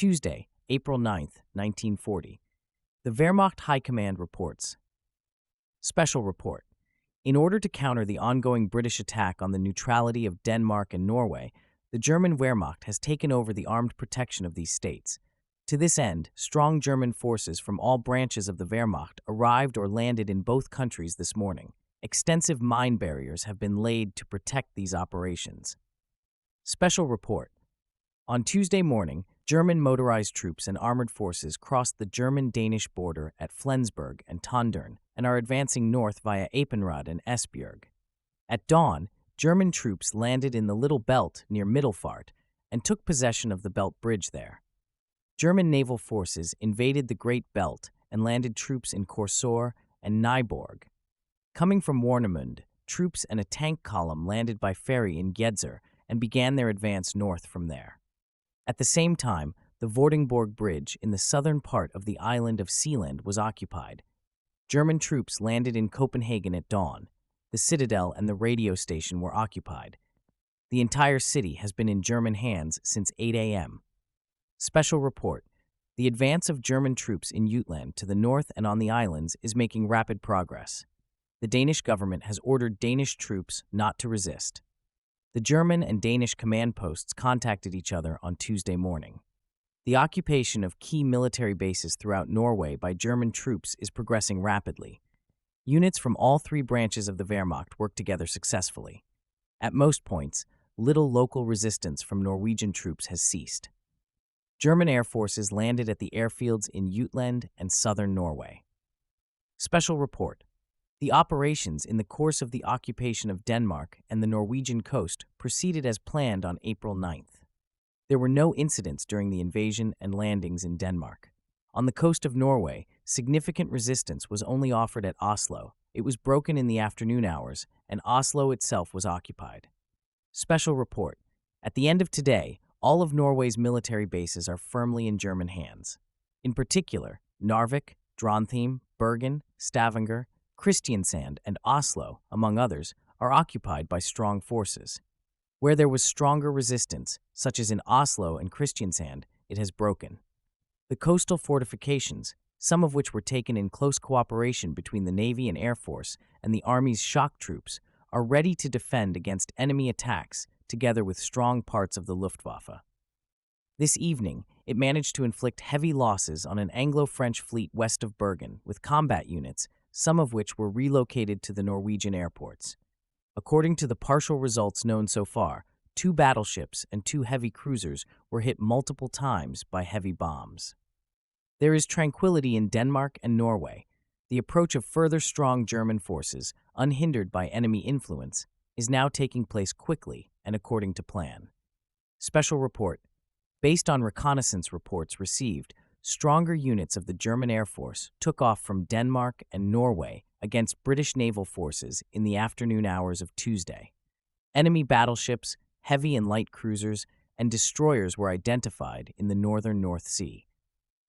Tuesday, April 9th, 1940. The Wehrmacht High Command reports. Special report. In order to counter the ongoing British attack on the neutrality of Denmark and Norway, the German Wehrmacht has taken over the armed protection of these states. To this end, strong German forces from all branches of the Wehrmacht arrived or landed in both countries this morning. Extensive mine barriers have been laid to protect these operations. Special report. On Tuesday morning, German motorized troops and armored forces crossed the German-Danish border at Flensburg and Tondern and are advancing north via Apenrad and Esbjerg. At dawn, German troops landed in the Little Belt near Middelfart and took possession of the Belt Bridge there. German naval forces invaded the Great Belt and landed troops in Korsør and Nyborg. Coming from Warnemund, troops and a tank column landed by ferry in Gedser and began their advance north from there. At the same time, the Vordingborg Bridge in the southern part of the island of Sealand was occupied. German troops landed in Copenhagen at dawn. The citadel and the radio station were occupied. The entire city has been in German hands since 8 a.m. Special report. The advance of German troops in Jutland to the north and on the islands is making rapid progress. The Danish government has ordered Danish troops not to resist. The German and Danish command posts contacted each other on Tuesday morning. The occupation of key military bases throughout Norway by German troops is progressing rapidly. Units from all three branches of the Wehrmacht work together successfully. At most points, little local resistance from Norwegian troops has ceased. German air forces landed at the airfields in Jutland and southern Norway. Special report. The operations in the course of the occupation of Denmark and the Norwegian coast proceeded as planned on April 9th. There were no incidents during the invasion and landings in Denmark. On the coast of Norway, significant resistance was only offered at Oslo. It was broken in the afternoon hours, and Oslo itself was occupied. Special report. At the end of today, all of Norway's military bases are firmly in German hands. In particular, Narvik, Trondheim, Bergen, Stavanger, Kristiansand, and Oslo, among others, are occupied by strong forces. Where there was stronger resistance, such as in Oslo and Kristiansand, it has broken. The coastal fortifications, some of which were taken in close cooperation between the Navy and Air Force and the Army's shock troops, are ready to defend against enemy attacks together with strong parts of the Luftwaffe. This evening, it managed to inflict heavy losses on an Anglo-French fleet west of Bergen with combat units, some of which were relocated to the Norwegian airports. According to the partial results known so far, 2 battleships and 2 heavy cruisers were hit multiple times by heavy bombs. There is tranquility in Denmark and Norway. The approach of further strong German forces, unhindered by enemy influence, is now taking place quickly and according to plan. Special report. Based on reconnaissance reports received, stronger units of the German Air Force took off from Denmark and Norway against British naval forces in the afternoon hours of Tuesday. Enemy battleships, heavy and light cruisers, and destroyers were identified in the northern North Sea.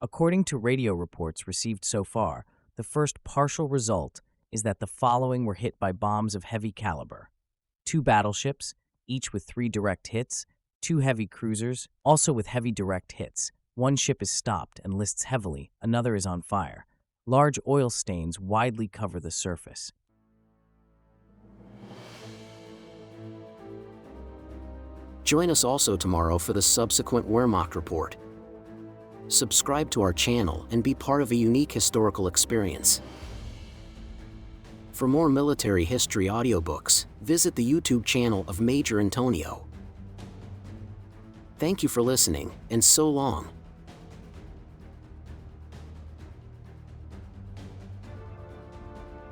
According to radio reports received so far, the first partial result is that the following were hit by bombs of heavy caliber: 2 battleships, each with 3 direct hits, 2 heavy cruisers, also with heavy direct hits. 1 ship is stopped and lists heavily, another is on fire. Large oil stains widely cover the surface. Join us also tomorrow for the subsequent Wehrmacht report. Subscribe to our channel and be part of a unique historical experience. For more military history audiobooks, visit the YouTube channel of Major Antonio. Thank you for listening, and so long.